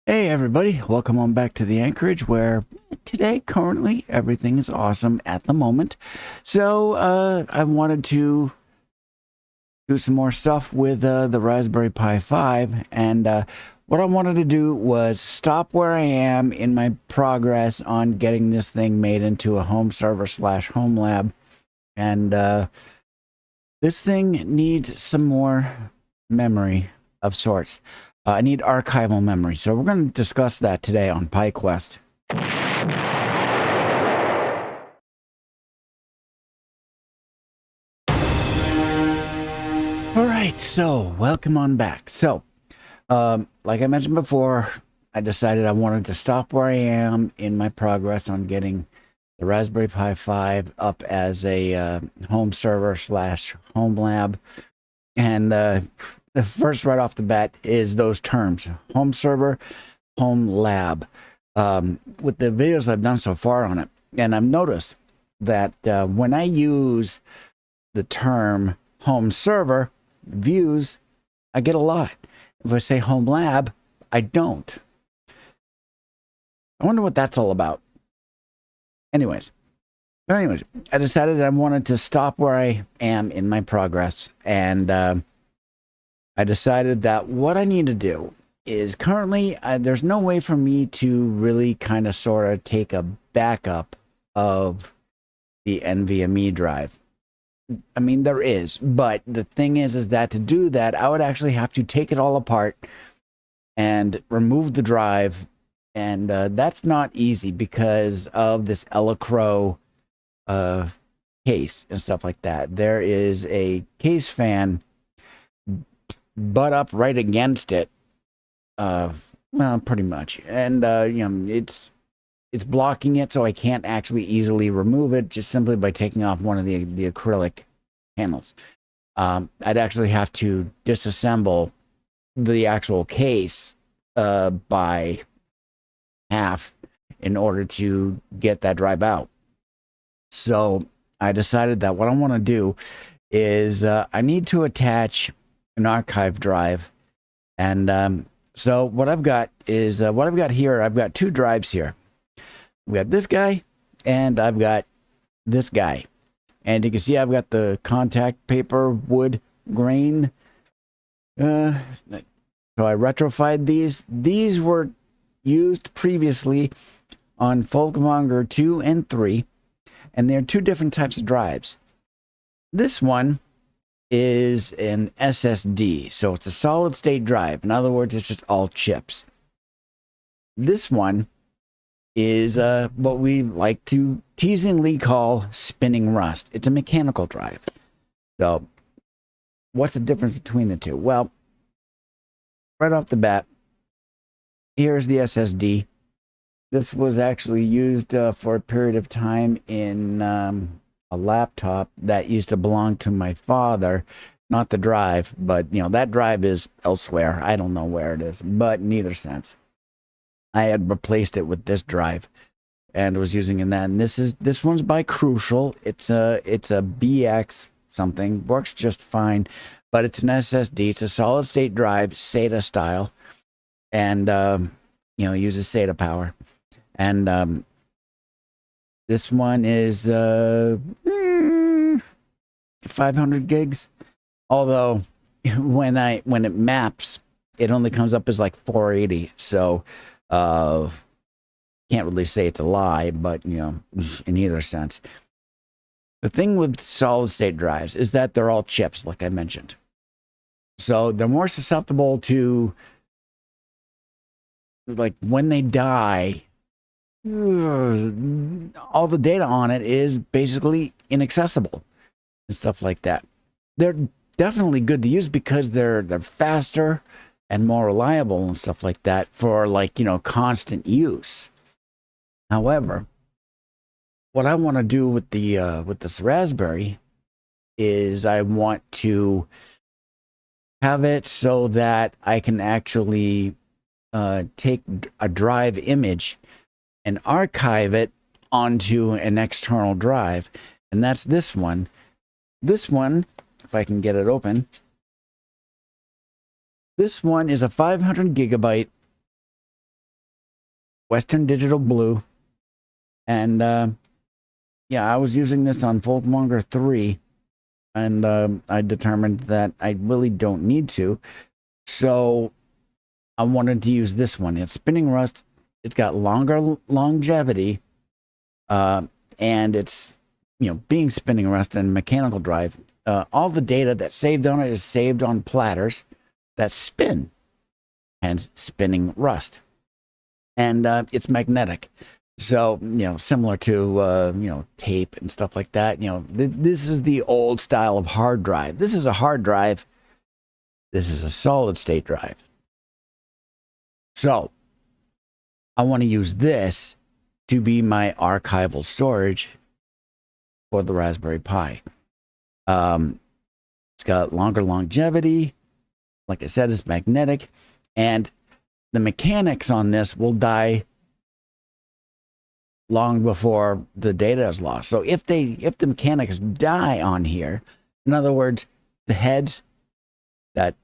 Hey everybody, welcome on back to the Anchorage where today currently everything is awesome at the moment. So I wanted to do some more stuff with the Raspberry Pi 5 and what I wanted to do was stop where I am in my progress on getting this thing made into a home server slash home lab. And this thing needs some more memory of sorts. I need archival memory, so we're going to discuss that today on PieQuest. All right, so welcome on back. So, like I mentioned before, I decided I wanted to stop where I am in my progress on getting the Raspberry Pi 5 up as a home server slash home lab. And the first right off the bat is those terms: home server, home lab. With the videos I've done so far on it, and I've noticed that when I use the term home server, views, I get a lot. If I say home lab, I don't. I wonder what that's all about. Anyways, I decided I wanted to stop where I am in my progress, and I decided that what I need to do is currently there's no way for me to really kind of sort of take a backup of the NVMe drive. I mean, there is, but the thing is that to do that, I would actually have to take it all apart and remove the drive. And that's not easy because of this Elecro case and stuff like that. There is a case fan butt up right against it. Well, pretty much. And, it's blocking it, so I can't actually easily remove it just simply by taking off one of the acrylic panels. I'd actually have to disassemble the actual case by half in order to get that drive out. So I decided that what I want to do is I need to attach an archive drive. And so what I've got is what I've got here. I've got two drives here. We got this guy, and I've got this guy. And you can see I've got the contact paper wood grain. So I retrofied these. These were used previously on Folkvanger 2 and 3, and they're two different types of drives. This one is an SSD, so it's a solid state drive. In other words, it's just all chips. This one is what we like to teasingly call spinning rust. It's a mechanical drive. So what's the difference between the two? Well, right off the bat, here's the SSD. This was actually used for a period of time in a laptop that used to belong to my father. Not the drive, but that drive is elsewhere. I don't know where it is, but in either sense, I had replaced it with this drive and was using in that. And this one's by Crucial. It's a BX something, works just fine, but it's an SSD. It's a solid state drive, SATA style, and uses SATA power. And this one is 500 gigs. Although when it maps, it only comes up as like 480. So can't really say it's a lie, but in either sense. The thing with solid state drives is that they're all chips, like I mentioned. So they're more susceptible to, like, when they die, all the data on it is basically inaccessible and stuff like that. They're definitely good to use because they're faster and more reliable and stuff like that for, like, constant use. However, what I want to do with this Raspberry is I want to have it so that I can actually take a drive image and archive it onto an external drive, and that's this one. This one, if I can get it open, this one is a 500 gigabyte Western Digital Blue. And yeah, I was using this on Folkmonger 3, and I determined that I really don't need to. So I wanted to use this one. It's spinning rust. It's got longer longevity, and it's, being spinning rust and mechanical drive. All the data that's saved on it is saved on platters that spin, hence spinning rust. And it's magnetic. So, similar to, tape and stuff like that. This is the old style of hard drive. This is a hard drive. This is a solid state drive. So, I want to use this to be my archival storage for the Raspberry Pi. It's got longer longevity. Like I said, it's magnetic. And the mechanics on this will die long before the data is lost. So if the mechanics die on here, in other words, the heads that,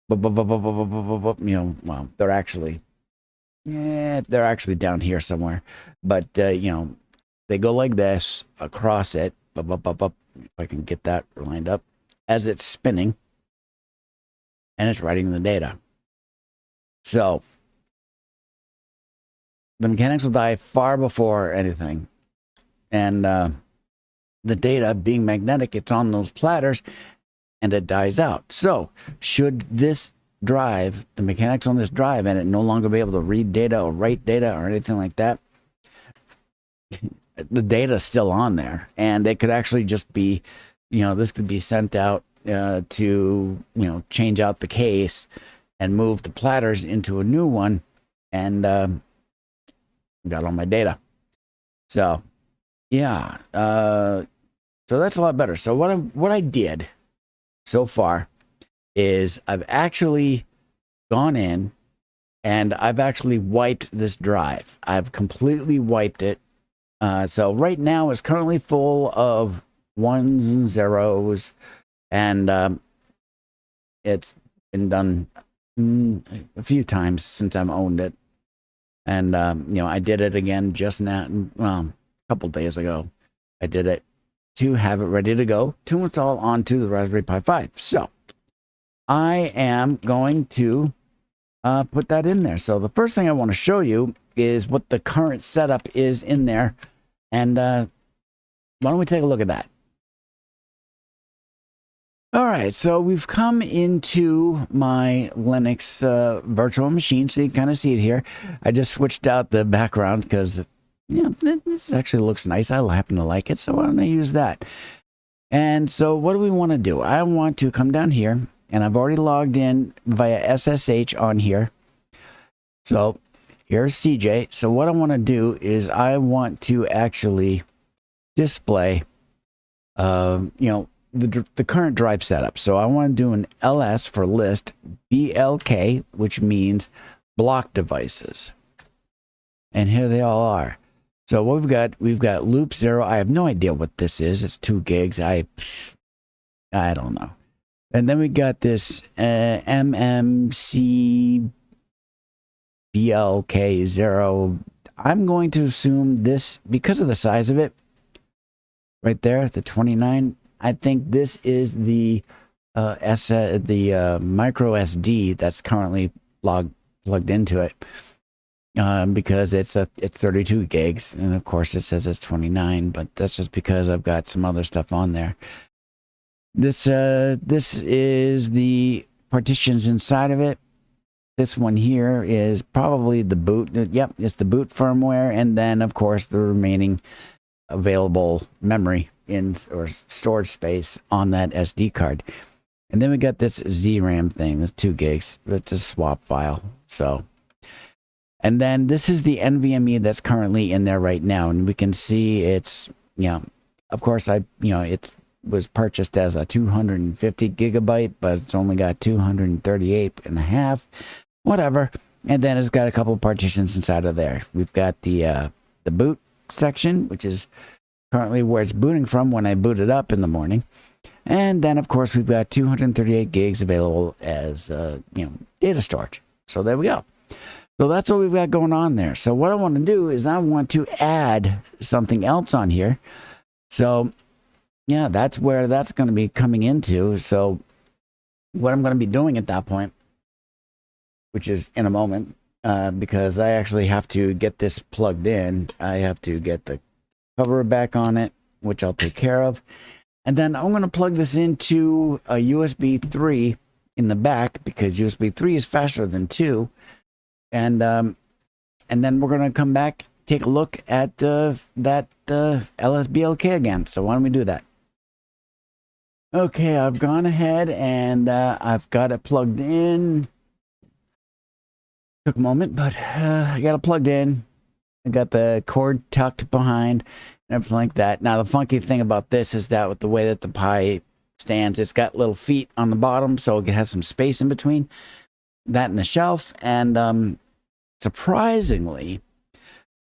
well, they're actually down here somewhere, but they go like this across it. If I can get that lined up as it's spinning, and it's writing the data. So the mechanics will die far before anything. And the data being magnetic, it's on those platters and it dies out. So should this drive, the mechanics on this drive, and it no longer be able to read data or write data or anything like that, the data is still on there. And it could actually just be, this could be sent out to, change out the case and move the platters into a new one, and got all my data. So yeah, so that's a lot better. So what I did so far is I've actually gone in and I've actually wiped this drive. I've completely wiped it. So right now it's currently full of ones and zeros, and it's been done a few times since I've owned it. And, I did it again just now, well, a couple days ago. I did it to have it ready to go to install onto the Raspberry Pi 5. So I am going to put that in there. So the first thing I want to show you is what the current setup is in there. And why don't we take a look at that? All right, so we've come into my Linux virtual machine, so you can kind of see it here. I just switched out the background because, this actually looks nice. I happen to like it, so why don't I use that? And so what do we want to do? I want to come down here, and I've already logged in via SSH on here. So here's CJ. So what I want to do is I want to actually display, the current drive setup. So I want to do an ls for list blk, which means block devices. And here they all are. So what we've got loop 0. I have no idea what this is. It's 2 gigs. I don't know. And then we got this mmc blk0. I'm going to assume this, because of the size of it right there, the 29, I think this is the micro SD that's currently plugged into it, because it's 32 gigs, and of course it says it's 29, but that's just because I've got some other stuff on there. This is the partitions inside of it. This one here is probably the boot. Yep, it's the boot firmware, and then of course the remaining available memory or storage space on that SD card. And then we got this ZRAM thing, this 2 gigs. It's a swap file. So, and then this is the NVMe that's currently in there right now, and we can see it's, of course it was purchased as a 250 gigabyte, but it's only got 238 and a half, whatever. And then it's got a couple of partitions inside of there. We've got the boot section, which is currently where it's booting from when I boot it up in the morning. And then of course we've got 238 gigs available as data storage. So there we go. So that's what we've got going on there. So what I want to do is I want to add something else on here. So yeah, that's where that's going to be coming into. So what I'm going to be doing at that point, which is in a moment, because I actually have to get this plugged in. I have to get the cover back on it, which I'll take care of. And then I'm going to plug this into a USB 3 in the back, because USB 3 is faster than 2. And then we're going to come back, take a look at that LSBLK again. So why don't we do that? Okay, I've gone ahead and I've got it plugged in. Took a moment, but I got it plugged in. I got the cord tucked behind and everything like that. Now, the funky thing about this is that with the way that the Pi stands, it's got little feet on the bottom, so it has some space in between that and the shelf. And surprisingly,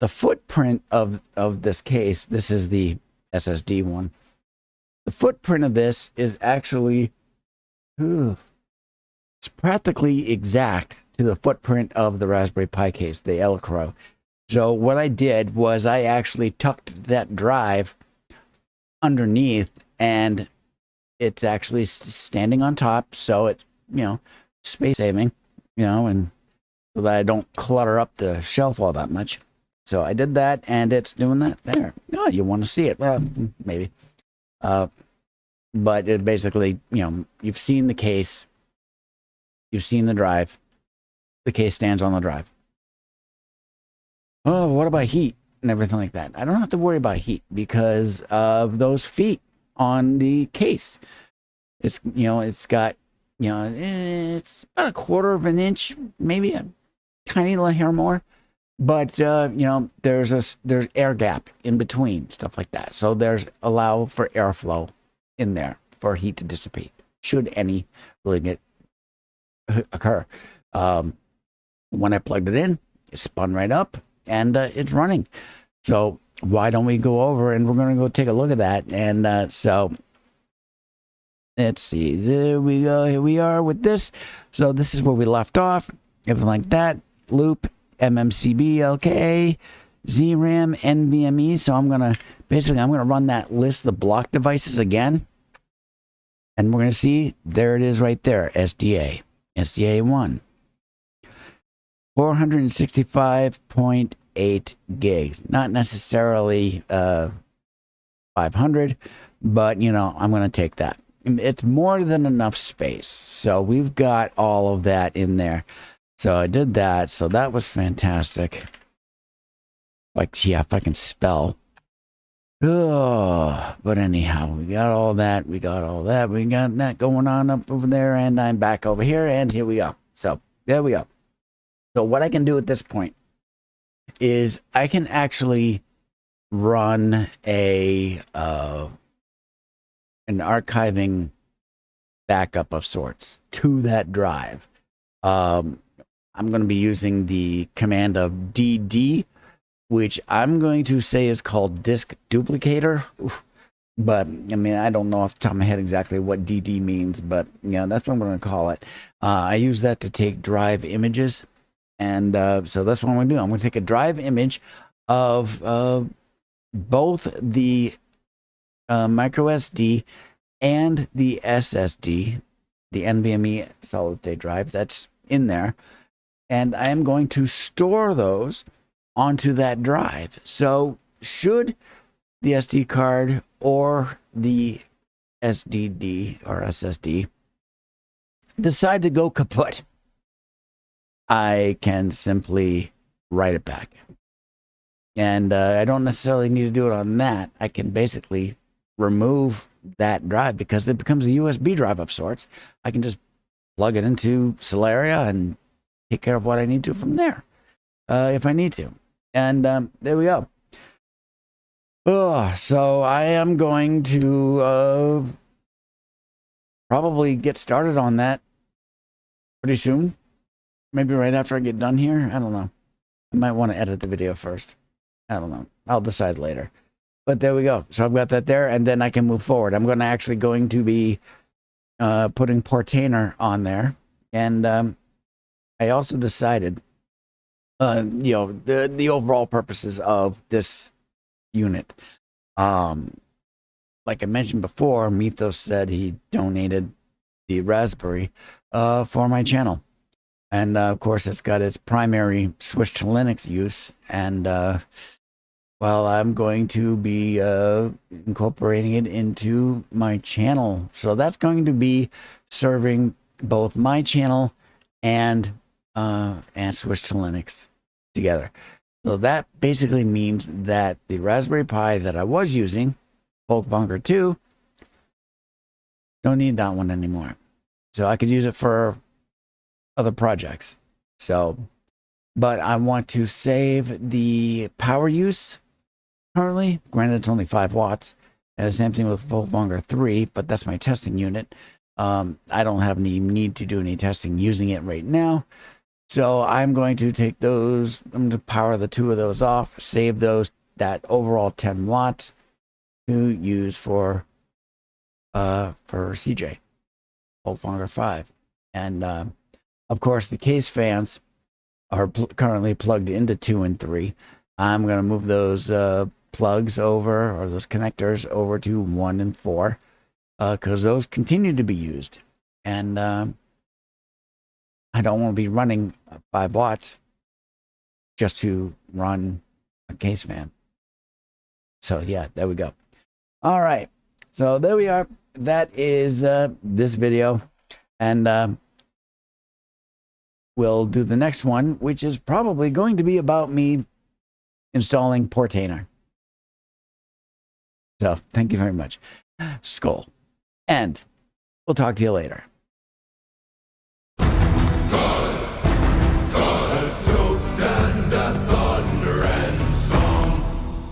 the footprint of this case, this is the SSD one, the footprint of this is actually, it's practically exact to the footprint of the Raspberry Pi case, the Elcro. So what I did was I actually tucked that drive underneath, and it's actually standing on top, so it's, space saving, and so that I don't clutter up the shelf all that much. So I did that, and it's doing that there. Oh, you want to see it? Well, maybe. But it basically, you've seen the case, you've seen the drive. The case stands on the drive. Oh, what about heat and everything like that? I don't have to worry about heat because of those feet on the case. It's, it's got, it's about 1/4 of an inch, maybe a tiny little hair more. But, there's air gap in between, stuff like that. So there's allow for airflow in there for heat to dissipate, should any really occur. When I plugged it in, it spun right up, and it's running. So why don't we go over, and we're going to go take a look at that. And so let's see. There we go. Here we are with this. So this is where we left off. Everything like that. Loop, MMCB, LKA, ZRAM, NVMe. So I'm going to run that list of the block devices again. And we're going to see, there it is right there, SDA 1. 465.8 gigs. Not necessarily 500, but, I'm going to take that. It's more than enough space. So we've got all of that in there. So I did that. So that was fantastic. Like, yeah, if I can spell. Oh, but anyhow, we got all that. We got that going on up over there. And I'm back over here. And here we go. So there we go. So what I can do at this point is I can actually run an archiving backup of sorts to that drive. I'm going to be using the command of DD, which I'm going to say is called disk duplicator. But, I don't know off the top of my head exactly what DD means, but, that's what I'm going to call it. I use that to take drive images. And so that's what I'm going to do. I'm going to take a drive image of both the micro SD and the SSD, the NVMe solid state drive that's in there. And I am going to store those onto that drive. So should the SD card or the SDD or SSD decide to go kaput, I can simply write it back. And I don't necessarily need to do it on that. I can basically remove that drive because it becomes a USB drive of sorts. I can just plug it into Solaria and take care of what I need to from there if I need to. And there we go. Oh, so I am going to probably get started on that pretty soon. Maybe right after I get done here. I don't know. I might want to edit the video first. I don't know. I'll decide later. But there we go. So I've got that there, and then I can move forward. I'm going to be putting Portainer on there. And I also decided the overall purposes of this unit. Um, like I mentioned before, Mythos said he donated the Raspberry for my channel. And of course, it's got its primary switch to Linux use. And well, I'm going to be incorporating it into my channel. So that's going to be serving both my channel and switch to Linux together. So that basically means that the Raspberry Pi that I was using, Folkvanger 2, don't need that one anymore. So I could use it for other projects. So, but I want to save the power use currently. Granted, it's only 5 watts. And the same thing with Folkvanger 3, but that's my testing unit. I don't have any need to do any testing using it right now. So I'm going to take those, I'm going to power the 2 of those off, save those, that overall 10 watts to use for CJ, Folkvanger 5. And of course, the case fans are currently plugged into 2 and 3. I'm going to move those plugs over, or those connectors over to 1 and 4, because those continue to be used. And I don't want to be running 5 watts just to run a case fan. So yeah, there we go. All right. So there we are. That is this video. And we'll do the next one, which is probably going to be about me installing Portainer. So thank you very much. Skál. And we'll talk to you later.